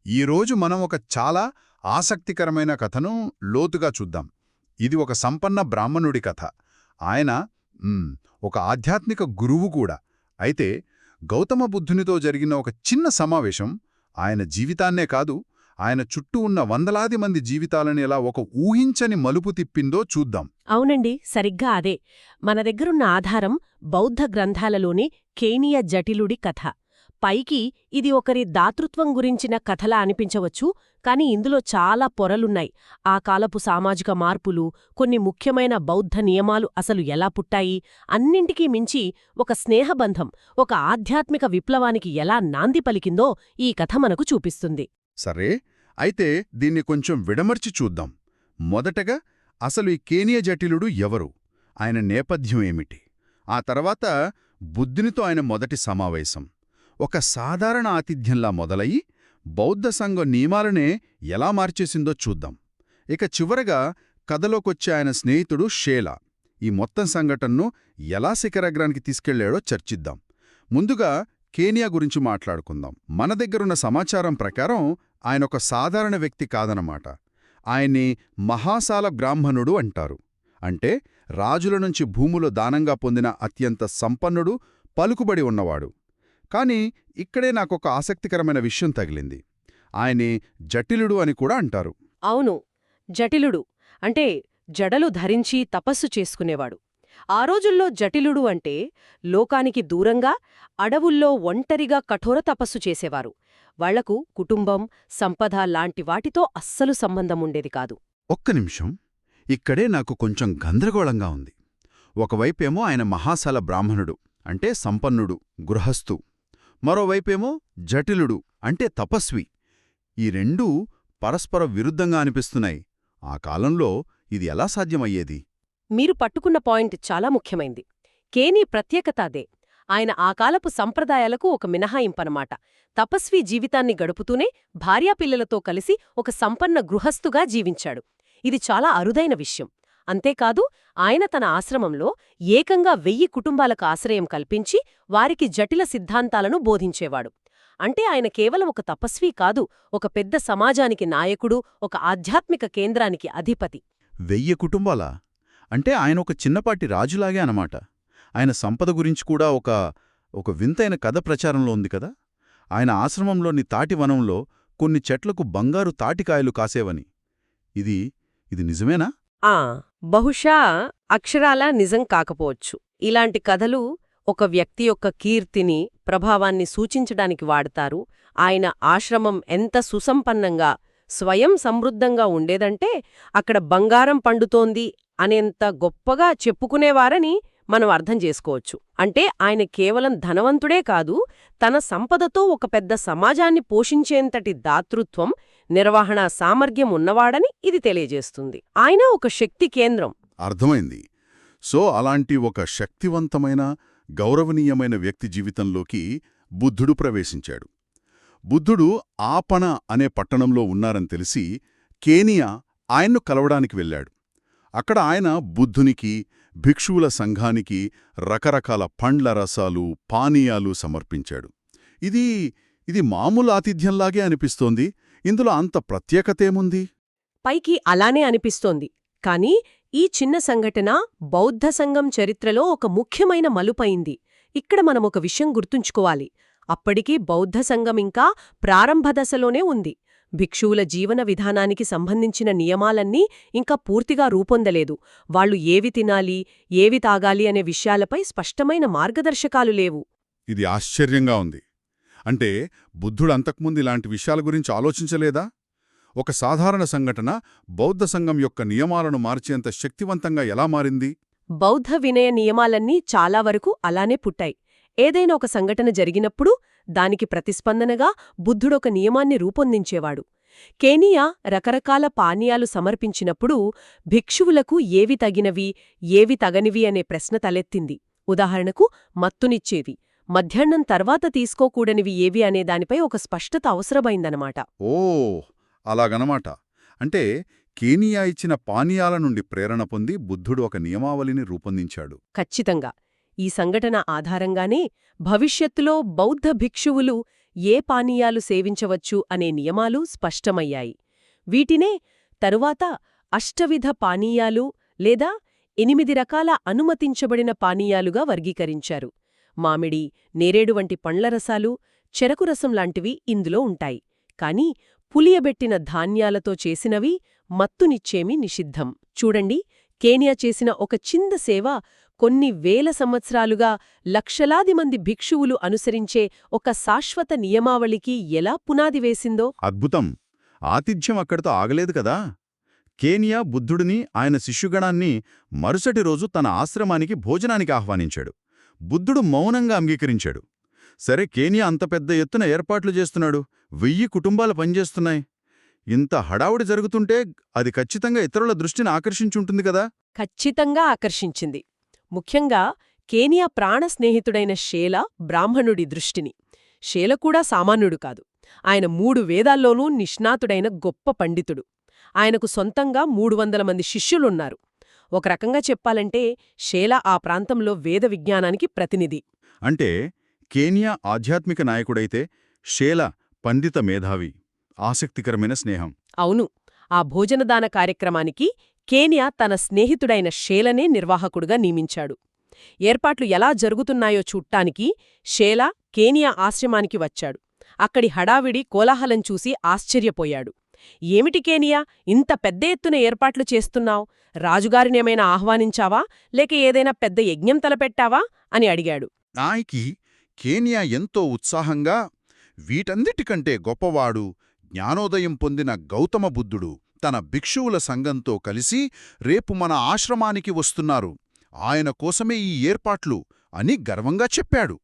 ఈరోజు మనం ఒక చాలా ఆసక్తికరమైన కథను లోతుగా చూద్దాం. ఇది ఒక సంపన్న బ్రాహ్మణుడి కథ. ఆయన ఒక ఆధ్యాత్మిక గురువు కూడా. అయితే గౌతమ బుద్ధునితో జరిగిన ఒక చిన్న సమావేశం ఆయన జీవితాన్నే కాదు, ఆయన చుట్టూ ఉన్న వందలాది మంది జీవితాలని ఎలా ఒక ఊహించని మలుపు తిప్పిందో చూద్దాం. అవునండి, సరిగ్గా అదే. మన దగ్గరున్న ఆధారం బౌద్ధ గ్రంథాలలోని కేనియ జటిలుడి కథ. పైకి ఇది ఒకరి దాతృత్వం గురించిన కథలా అనిపించవచ్చు, కాని ఇందులో చాలా పొరలున్నాయి. ఆ కాలపు సామాజిక మార్పులు, కొన్ని ముఖ్యమైన బౌద్ధ నియమాలు అసలు ఎలా పుట్టాయి, అన్నింటికీ మించి ఒక స్నేహబంధం, ఒక ఆధ్యాత్మిక విప్లవానికి ఎలా నాంది పలికిందో ఈ కథ మనకు చూపిస్తుంది. సరే, అయితే దీన్ని కొంచెం విడమర్చి చూద్దాం. మొదటగా అసలు ఈ కేనియ జటిలుడు ఎవరు, ఆయన నేపథ్యం ఏమిటి? ఆ తర్వాత బుద్ధునితో ఆయన మొదటి సమావేశం ఒక సాధారణ ఆతిథ్యంలా మొదలయ్యి బౌద్ధ సంఘం నియమాలనే ఎలా మార్చేసిందో చూద్దాం. ఇక చివరగా కథలోకొచ్చే ఆయన స్నేహితుడు షేలా ఈ మొత్తం సంఘటనను ఎలా శిఖరాగ్రానికి తీసుకెళ్లాడో చర్చిద్దాం. ముందుగా కేనియా గురించి మాట్లాడుకుందాం. మన దగ్గరున్న సమాచారం ప్రకారం ఆయనొక సాధారణ వ్యక్తి కాదన్నమాట. ఆయన్ని మహాసాల బ్రాహ్మణుడు అంటారు. అంటే రాజుల నుంచి భూములు దానంగా పొందిన అత్యంత సంపన్నుడు, పలుకుబడి ఉన్నవాడు. కాని ఇక్కడే నాకొక ఆసక్తికరమైన విషయం తగిలింది. ఆయన్ని జటిలుడు అని కూడా అంటారు. అవును, జటిలుడు అంటే జడలు ధరించి తపస్సు చేసుకునేవాడు. ఆ రోజుల్లో జటిలుడు అంటే లోకానికి దూరంగా అడవుల్లో ఒంటరిగా కఠోర తపస్సు చేసేవారు. వాళ్లకు కుటుంబం, సంపద లాంటి వాటితో అస్సలు సంబంధముండేది కాదు. ఒక్క నిమిషం, ఇక్కడే నాకు కొంచెం గందరగోళంగా ఉంది. ఒకవైపేమో ఆయన మహాసాల బ్రాహ్మణుడు అంటే సంపన్నుడు, గృహస్థు. మరోవైపేమో జటిలుడు అంటే తపస్వి. ఈ రెండూ పరస్పర విరుద్ధంగా అనిపిస్తున్నాయి. ఆ కాలంలో ఇది ఎలా సాధ్యమయ్యేది? మీరు పట్టుకున్న పాయింట్ చాలా ముఖ్యమైంది. కేనీ ప్రత్యేకత అదే. ఆయన ఆ కాలపు సంప్రదాయాలకు ఒక మినహాయింపనమాట. తపస్వీ జీవితాన్ని గడుపుతూనే భార్యాపిల్లలతో కలిసి ఒక సంపన్న గృహస్థుగా జీవించాడు. ఇది చాలా అరుదైన విషయం. అంతేకాదు, ఆయన తన ఆశ్రమంలో ఏకంగా 1000 కుటుంబాలకు ఆశ్రయం కల్పించి వారికి జటిల సిద్ధాంతాలను బోధించేవాడు. అంటే ఆయన కేవలం ఒక తపస్వీ కాదు, ఒక పెద్ద సమాజానికి నాయకుడు, ఒక ఆధ్యాత్మిక కేంద్రానికి అధిపతి. 1000 కుటుంబాలా? అంటే ఆయన ఒక చిన్నపాటి రాజులాగే అనమాట. ఆయన సంపద గురించి కూడా ఒక వింతైన కథ ప్రచారంలో ఉంది కదా. ఆయన ఆశ్రమంలోని తాటివనంలో కొన్ని చెట్లకు బంగారు తాటికాయలు కాసేవని. ఇది నిజమేనా? బహుశా అక్షరాలా నిజం కాకపోవచ్చు. ఇలాంటి కథలు ఒక వ్యక్తి యొక్క కీర్తిని, ప్రభావాన్ని సూచించడానికి వాడతారు. ఆయన ఆశ్రమం ఎంత సుసంపన్నంగా, స్వయం సమృద్ధంగా ఉండేదంటే అక్కడ బంగారం పండుతోంది అనేంత గొప్పగా చెప్పుకునేవారని మనం అర్థం చేసుకోవచ్చు. అంటే ఆయన కేవలం ధనవంతుడే కాదు, తన సంపదతో ఒక పెద్ద సమాజాన్ని పోషించేంతటి దాతృత్వం, నిర్వహణ సామర్థ్యం ఉన్నవాడని ఇది తెలియజేస్తుంది. ఆయన ఒక శక్తి కేంద్రం. అర్థమైంది. సో అలాంటి ఒక శక్తివంతమైన, గౌరవనీయమైన వ్యక్తి జీవితంలోకి బుద్ధుడు ప్రవేశించాడు. బుద్ధుడు ఆపణ అనే పట్టణంలో ఉన్నారని తెలిసి కేనియా ఆయన్ను కలవడానికి వెళ్ళాడు. అక్కడ ఆయన బుద్ధునికి, భిక్షువుల సంఘానికి రకరకాల పండ్ల రసాలు, పానీయాలు సమర్పించాడు. ఇది మామూలు ఆతిథ్యంలాగే అనిపిస్తోంది. ఇందులో అంత ప్రత్యేకతేముంది? పైకి అలానే అనిపిస్తోంది. కానీ ఈ చిన్న సంఘటన బౌద్ధ సంఘం చరిత్రలో ఒక ముఖ్యమైన మలుపైంది. ఇక్కడ మనమొక విషయం గుర్తుంచుకోవాలి. అప్పటికీ బౌద్ధ సంఘం ఇంకా ప్రారంభదశలోనే ఉంది. భిక్షువుల జీవన విధానానికి సంబంధించిన నియమాలన్నీ ఇంకా పూర్తిగా రూపొందలేదు. వాళ్లు ఏవి తినాలి, ఏవి తాగాలి అనే విషయాలపై స్పష్టమైన మార్గదర్శకాలు లేవు. ఇది ఆశ్చర్యంగా ఉంది. అంటే బుద్ధుడు అంతకుముందు ఇలాంటి విషయాల గురించి ఆలోచించలేదా? ఒక సాధారణ సంఘటన బౌద్ధ సంఘం యొక్క నియమాలను మార్చేంత శక్తివంతంగా ఎలా మారింది? బౌద్ధ వినయ నియమాలన్నీ చాలా వరకు అలానే పుట్టాయి. ఏదైనా ఒక సంఘటన జరిగినప్పుడు దానికి ప్రతిస్పందనగా బుద్ధుడొక నియమాన్ని రూపొందించేవాడు. కేనియా రకరకాల పానీయాలు సమర్పించినప్పుడు భిక్షువులకు ఏవి తగినవి, ఏవి తగనివి అనే ప్రశ్న తలెత్తింది. ఉదాహరణకు మత్తునిచ్చేవి, మధ్యాహ్నం తర్వాత తీసుకోకూడనివి ఏవి అనే దానిపై ఒక స్పష్టత అవసరమైందనమాట. అలాగనమాట. అంటే కేనియా ఇచ్చిన పానీయాల నుండి ప్రేరణ పొంది బుద్ధుడు ఒక నియమావళిని రూపొందించాడు. ఖచ్చితంగా. ఈ సంఘటన ఆధారంగానే భవిష్యత్తులో బౌద్ధ భిక్షువులు ఏ పానీయాలు సేవించవచ్చు అనే నియమాలు స్పష్టమయ్యాయి. వీటినే తరువాత అష్టవిధ పానీయాలు లేదా 8 రకాల అనుమతించబడిన పానీయాలుగా వర్గీకరించారు. మామిడి, నేరేడు వంటి పండ్లరసాలు, చెరకురసం లాంటివి ఇందులో ఉంటాయి. కాని పులియబెట్టిన ధాన్యాలతో చేసినవి మత్తునిచ్చేమీ నిషిద్ధం. చూడండి, కేనియా చేసిన ఒక చిన్న సేవ కొన్ని వేల సంవత్సరాలుగా లక్షలాది మంది భిక్షువులు అనుసరించే ఒక శాశ్వత నియమావళికి ఎలా పునాది వేసిందో. అద్భుతం. ఆతిథ్యం అక్కడితో ఆగలేదు కదా. కేనియా బుద్ధుడిని, ఆయన శిష్యుగణాన్ని మరుసటి రోజు తన ఆశ్రమానికి భోజనానికి ఆహ్వానించాడు. బుద్ధుడు మౌనంగా అంగీకరించాడు. సరే, కేనియా అంత పెద్ద ఎత్తున ఏర్పాట్లు చేస్తున్నాడు, 1000 కుటుంబాలు పనిచేస్తున్నాయి. ఇంత హడావుడి జరుగుతుంటే అది ఖచ్చితంగా ఇతరుల దృష్టిని ఆకర్షించుంటుంది కదా. ఖచ్చితంగా ఆకర్షించింది. ముఖ్యంగా కేనియా ప్రాణ స్నేహితుడైన షేలా బ్రాహ్మణుడి దృష్టిని. షేల కూడా సామాన్యుడు కాదు. ఆయన 3 వేదాల్లోనూ నిష్ణాతుడైన గొప్ప పండితుడు. ఆయనకు సొంతంగా 300 మంది శిష్యులున్నారు. ఒక రకంగా చెప్పాలంటే షేలా ఆ ప్రాంతంలో వేద విజ్ఞానానికి ప్రతినిధి. అంటే కేనియా ఆధ్యాత్మిక నాయకుడైతే షేల పండిత మేధావి. ఆసక్తికరమైన స్నేహం. అవును. ఆ భోజనదాన కార్యక్రమానికి కేనియా తన స్నేహితుడైన షేలనే నిర్వాహకుడుగా నియమించాడు. ఏర్పాట్లు ఎలా జరుగుతున్నాయో చూట్టానికి షేలా కేనియా ఆశ్రమానికి వచ్చాడు. అక్కడి హడావిడి కోలాహలం చూసి ఆశ్చర్యపోయాడు. ఏమిటి కేనియా, ఇంత పెద్ద ఎత్తున ఏర్పాట్లు చేస్తున్నావ్? రాజుగారినేమైనా ఆహ్వానించావా, లేక ఏదైనా పెద్ద యజ్ఞం తలపెట్టావా అని అడిగాడు. నాయకి కేనియా ఎంతో ఉత్సాహంగా, వీటన్నిటికంటే గొప్పవాడు జ్ఞానోదయం పొందిన గౌతమ బుద్ధుడు తన భిక్షువుల సంఘంతో కలిసి రేపు మన ఆశ్రమానికి వస్తున్నారు. ఆయన కోసమే ఈ ఏర్పాట్లు అని గర్వంగా చెప్పాడు.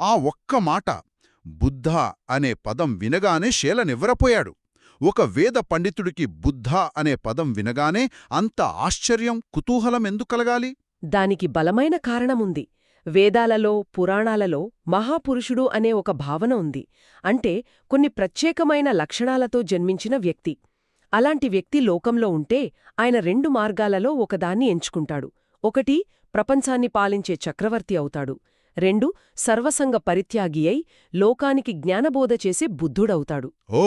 ఆ ఒక్క మాట, బుద్ధ అనే పదం వినగానే షేల నివ్వెరపోయాడు. ఒక వేద పండితుడికి బుద్ధ అనే పదం వినగానే అంత ఆశ్చర్యం, కుతూహలం ఎందుకు కలగాలి? దానికి బలమైన కారణముంది. వేదాలలో, పురాణాలలో మహాపురుషుడు అనే ఒక భావన ఉంది. అంటే కొన్ని ప్రత్యేకమైన లక్షణాలతో జన్మించిన వ్యక్తి. అలాంటి వ్యక్తి లోకంలో ఉంటే ఆయన 2 మార్గాలలో ఒకదాన్ని ఎంచుకుంటాడు. 1 ప్రపంచాన్ని పాలించే చక్రవర్తి అవుతాడు. 2 సర్వసంగ పరిత్యాగి అయి లోకానికి జ్ఞానబోధ చేసే బుద్ధుడవుతాడు. ఓ,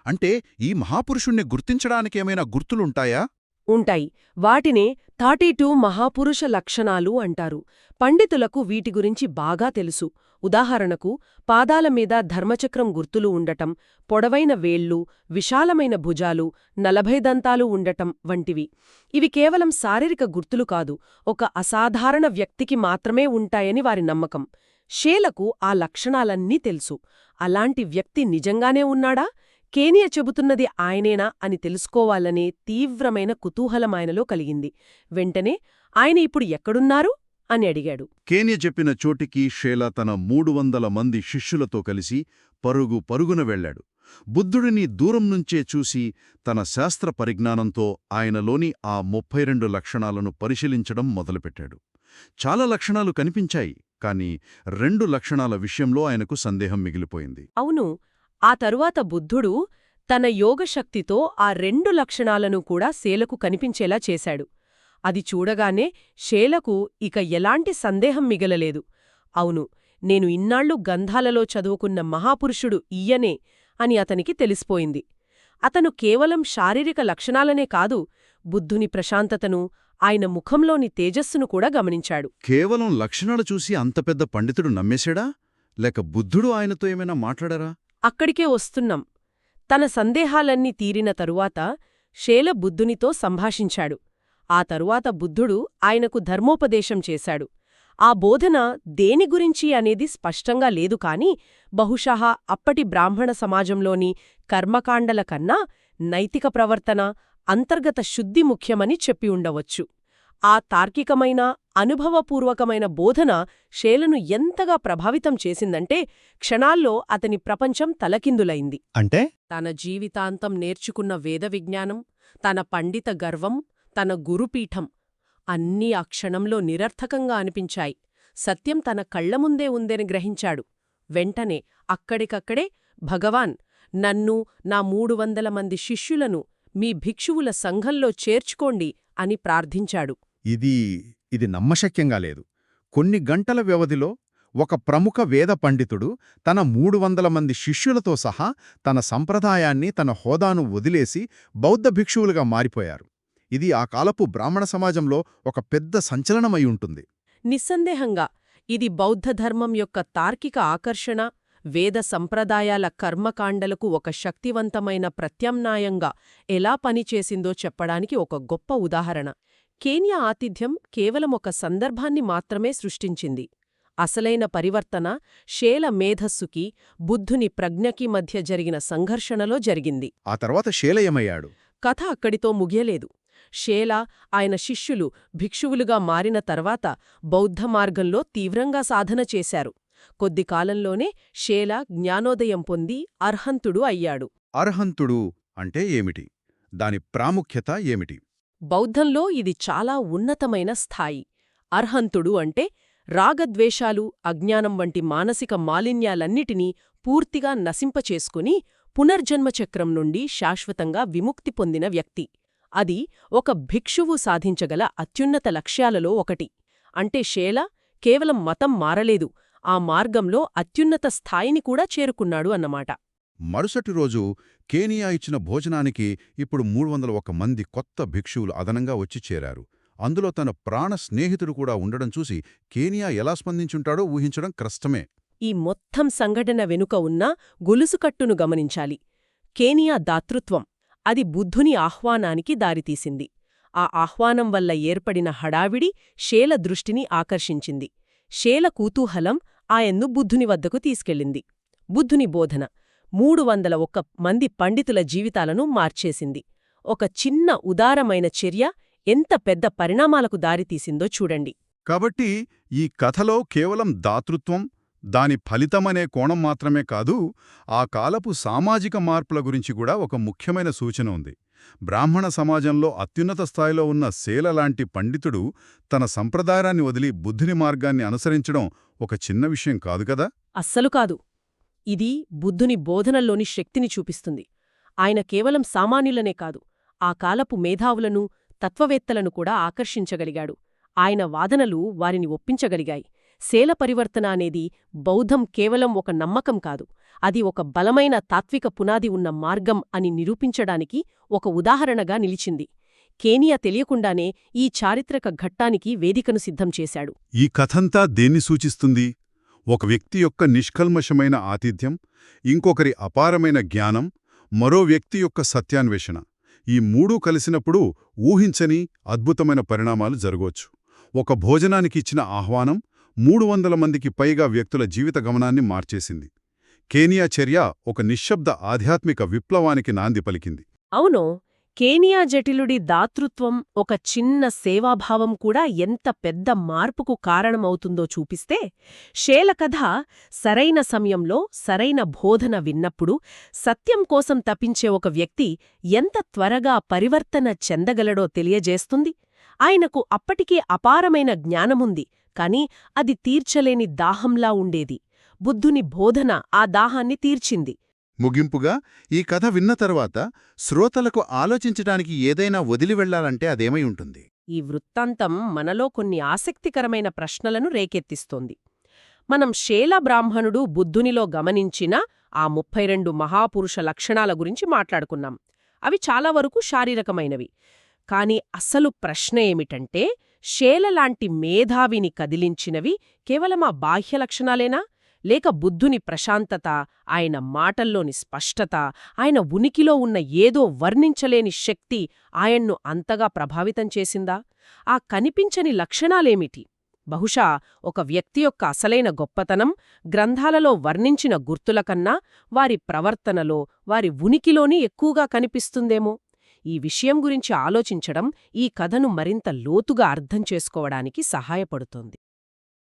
అంటే ఈ మహాపురుషుణ్ణి గుర్తించడానికేమైనా గుర్తులుంటాయా? ఉంటాయి. వాటినే 32 మహాపురుష లక్షణాలు అంటారు. పండితులకు వీటి గురించి బాగా తెలుసు. ఉదాహరణకు, పాదాల మీద ధర్మచక్రం గుర్తులు ఉండటం, పొడవైన వేళ్లు, విశాలమైన భుజాలు, 40 దంతాలు ఉండటం వంటివి. ఇవి కేవలం శారీరక గుర్తులు కాదు, ఒక అసాధారణ వ్యక్తికి మాత్రమే ఉంటాయని వారి నమ్మకం. షేలకు ఆ లక్షణాలన్నీ తెలుసు. అలాంటి వ్యక్తి నిజంగానే ఉన్నాడా, కేనియా చెబుతున్నది ఆయనేనా అని తెలుసుకోవాలనే తీవ్రమైన కుతూహలం ఆయనలో కలిగింది. వెంటనే ఆయన ఇప్పుడు ఎక్కడున్నారు అని అడిగాడు. కేనియా చెప్పిన చోటికి షేల తన 300 మంది శిష్యులతో కలిసి పరుగున వెళ్లాడు. బుద్ధుడిని దూరం నుంచే చూసి తన శాస్త్ర పరిజ్ఞానంతో ఆయనలోని ఆ 32 లక్షణాలను పరిశీలించడం మొదలుపెట్టాడు. చాలా లక్షణాలు కనిపించాయి, కాని 2 లక్షణాల విషయంలో ఆయనకు సందేహం మిగిలిపోయింది. అవును. ఆ తరువాత బుద్ధుడు తన యోగశక్తితో ఆ 2 లక్షణాలను కూడా షేలకు కనిపించేలా చేశాడు. అది చూడగానే షేలకు ఇక ఎలాంటి సందేహం మిగలలేదు. అవును, నేను ఇన్నాళ్లు గంధాలలో చదువుకున్న మహాపురుషుడు ఈయనే అని అతనికి తెలిసిపోయింది. అతను కేవలం శారీరక లక్షణాలనే కాదు, బుద్ధుని ప్రశాంతతను, ఆయన ముఖంలోని తేజస్సును కూడా గమనించాడు. కేవలం లక్షణాలు చూసి అంత పెద్ద పండితుడు నమ్మేశాడా, లేక బుద్ధుడు ఆయనతో ఏమైనా మాట్లాడారా? అక్కడికే వస్తున్నాం. తన సందేహాలన్నీ తీరిన తరువాత షేల బుద్ధునితో సంభాషించాడు. ఆ తరువాత బుద్ధుడు ఆయనకు ధర్మోపదేశం చేశాడు. ఆ బోధన దేని గురించి అనేది స్పష్టంగా లేదు కాని బహుశః అప్పటి బ్రాహ్మణ సమాజంలోని కర్మకాండల కన్నా నైతిక ప్రవర్తన, అంతర్గత శుద్ధి ముఖ్యమని చెప్పి ఉండవచ్చు. ఆ తార్కికమైన, అనుభవపూర్వకమైన బోధన షేలను ఎంతగా ప్రభావితం చేసిందంటే క్షణాల్లో అతని ప్రపంచం తలకిందులైంది. అంటే తన జీవితాంతం నేర్చుకున్న వేద విజ్ఞానం, తన పండిత గర్వం, తన గురుపీఠం అన్నీ ఆ క్షణంలో నిరర్థకంగా అనిపించాయి. సత్యం తన కళ్లముందే ఉందని గ్రహించాడు. వెంటనే అక్కడికక్కడే భగవాన్, నన్ను, నా 300 మంది శిష్యులను మీ భిక్షువుల సంఘంలో చేర్చుకోండి అని ప్రార్థించాడు. ఇది నమ్మశక్యంగా లేదు. కొన్ని గంటల వ్యవధిలో ఒక ప్రముఖ వేద పండితుడు తన 300 మంది శిష్యులతో సహా తన సంప్రదాయాన్ని తన హోదాను వదిలేసి బౌద్ధ భిక్షువులుగా మారిపోయారు. ఇది ఆ కాలపు బ్రాహ్మణ సమాజంలో ఒక పెద్ద సంచలనమై ఉంటుంది. నిస్సందేహంగా ఇది బౌద్ధధర్మం యొక్క తార్కిక ఆకర్షణ, వేద సంప్రదాయాల కర్మకాండలకు ఒక శక్తివంతమైన ప్రత్యామ్నాయంగా ఎలా పనిచేసిందో చెప్పడానికి ఒక గొప్ప ఉదాహరణ. కేన్యా ఆతిథ్యం కేవలం ఒక సందర్భాన్ని మాత్రమే సృష్టించింది. అసలైన పరివర్తన షేల మేధస్సుకి, బుద్ధుని ప్రజ్ఞకి మధ్య జరిగిన సంఘర్షణలో జరిగింది. ఆ తర్వాత షేల ఏమయ్యాడు? కథ అక్కడితో ముగియలేదు. షేల, ఆయన శిష్యులు భిక్షువులుగా మారిన తర్వాత బౌద్ధ మార్గంలో తీవ్రంగా సాధన చేశారు. కొద్ది కాలంలోనే షేల జ్ఞానోదయం పొంది అర్హంతుడు అయ్యాడు. అర్హంతుడు అంటే ఏమిటి? దాని ప్రాముఖ్యత ఏమిటి? బౌద్ధంలో ఇది చాలా ఉన్నతమైన స్థాయి. అర్హంతుడు అంటే రాగద్వేషాలు, అజ్ఞానం వంటి మానసిక మాలిన్యాలన్నిటినీ పూర్తిగా నశింపచేసుకుని పునర్జన్మచక్రం నుండి శాశ్వతంగా విముక్తి పొందిన వ్యక్తి. అది ఒక భిక్షువు సాధించగల అత్యున్నత లక్ష్యాలలో ఒకటి. అంటే షేల కేవలం మతం మారలేదు, ఆ మార్గంలో అత్యున్నత స్థాయిని కూడా చేరుకున్నాడు అన్నమాట. మరుసటి రోజు కేనియా ఇచ్చిన భోజనానికి ఇప్పుడు 301 మంది కొత్త భిక్షువులు అదనంగా వచ్చి చేరారు. అందులో తన ప్రాణ స్నేహితుడు కూడా ఉండడం చూసి కేనియా ఎలా స్పందించుంటాడో ఊహించడం కష్టమే. ఈ మొత్తం సంఘటన వెనుక ఉన్న గొలుసుకట్టును గమనించాలి. కేనియా దాతృత్వం. అది బుద్ధుని ఆహ్వానానికి దారితీసింది. ఆ ఆహ్వానం వల్ల ఏర్పడిన హడావిడి షేల దృష్టిని ఆకర్షించింది. షేల కుతూహలం ఆయన్ను బుద్ధుని వద్దకు తీసుకెళ్ళింది. బుద్ధుని బోధన 301 మంది పండితుల జీవితాలను మార్చేసింది. ఒక చిన్న ఉదారమైన చర్య ఎంత పెద్ద పరిణామాలకు దారితీసిందో చూడండి. కాబట్టి ఈ కథలో కేవలం దాతృత్వం, దాని ఫలితమనే కోణం మాత్రమే కాదు, ఆ కాలపు సామాజిక మార్పుల గురించి కూడా ఒక ముఖ్యమైన సూచన ఉంది. బ్రాహ్మణ సమాజంలో అత్యున్నత స్థాయిలో ఉన్న శేల లాంటి పండితుడు తన సంప్రదాయాన్ని వదిలి బుద్ధుని మార్గాన్ని అనుసరించడం ఒక చిన్న విషయం కాదు కదా? అస్సలు కాదు. ఇది బుద్ధుని బోధనల్లోని శక్తిని చూపిస్తుంది. ఆయన కేవలం సామాన్యులనే కాదు, ఆ కాలపు మేధావులను, తత్వవేత్తలను కూడా ఆకర్షించగలిగాడు. ఆయన వాదనలు వారిని ఒప్పించగలిగాయి. శేల పరివర్తన అనేది బౌద్ధం కేవలం ఒక నమ్మకం కాదు, అది ఒక బలమైన తాత్విక పునాది ఉన్న మార్గం అని నిరూపించడానికి ఒక ఉదాహరణగా నిలిచింది. కేనియా తెలియకుండానే ఈ చారిత్రక ఘట్టానికి వేదికను సిద్ధం చేశాడు. ఈ కథంతా దేన్ని సూచిస్తుంది? ఒక వ్యక్తి యొక్క నిష్కల్మషమైన ఆతిథ్యం, ఇంకొకరి అపారమైన జ్ఞానం, మరో వ్యక్తి యొక్క సత్యాన్వేషణ. ఈ మూడూ కలిసినప్పుడు ఊహించని అద్భుతమైన పరిణామాలు జరగొచ్చు. ఒక భోజనానికి ఇచ్చిన ఆహ్వానం 300 మందికి పైగా వ్యక్తుల జీవిత గమనాన్ని మార్చేసింది. కేనియా చర్య ఒక నిశ్శబ్ద ఆధ్యాత్మిక విప్లవానికి నాంది పలికింది. అవును, కేనియా జటిలుడి దాతృత్వం, ఒక చిన్న సేవాభావం కూడా ఎంత పెద్ద మార్పుకు కారణమవుతుందో చూపిస్తే, షేల కథ సరైన సమయంలో సరైన బోధన విన్నప్పుడు సత్యం కోసం తపించే ఒక వ్యక్తి ఎంత త్వరగా పరివర్తన చెందగలడో తెలియజేస్తుంది. ఆయనకు అప్పటికే అపారమైన జ్ఞానముంది, కాని అది తీర్చలేని దాహంలా ఉండేది. బుద్ధుని బోధన ఆ దాహాన్ని తీర్చింది. ముగింపుగా ఈ కథ విన్న తర్వాత శ్రోతలకు ఆలోచించడానికి ఏదైనా వదిలి వెళ్లాలంటే అదేమై ఉంటుంది? ఈ వృత్తాంతం మనలో కొన్ని ఆసక్తికరమైన ప్రశ్నలను రేకెత్తిస్తోంది. మనం షేల బ్రాహ్మణుడు బుద్ధునిలో గమనించిన ఆ 32 మహాపురుష లక్షణాల గురించి మాట్లాడుకున్నాం. అవి చాలా వరకు శారీరకమైనవి. కాని అసలు ప్రశ్న ఏమిటంటే, షేల లాంటి మేధావిని కదిలించినవి కేవలం ఆ బాహ్య లక్షణాలేనా? లేక బుద్ధుని ప్రశాంతత, ఆయన మాటల్లోని స్పష్టత, ఆయన ఉనికిలో ఉన్న ఏదో వర్ణించలేని శక్తి ఆయన్ను అంతగా ప్రభావితం చేసిందా? ఆ కనిపించని లక్షణాలేమిటి? బహుశా ఒక వ్యక్తి యొక్క అసలైన గొప్పతనం గ్రంథాలలో వర్ణించిన గుర్తులకన్నా వారి ప్రవర్తనలో, వారి ఉనికిలోనే ఎక్కువగా కనిపిస్తుందేమో. ఈ విషయం గురించి ఆలోచించడం ఈ కథను మరింత లోతుగా అర్థం చేసుకోవడానికి సహాయపడుతోంది.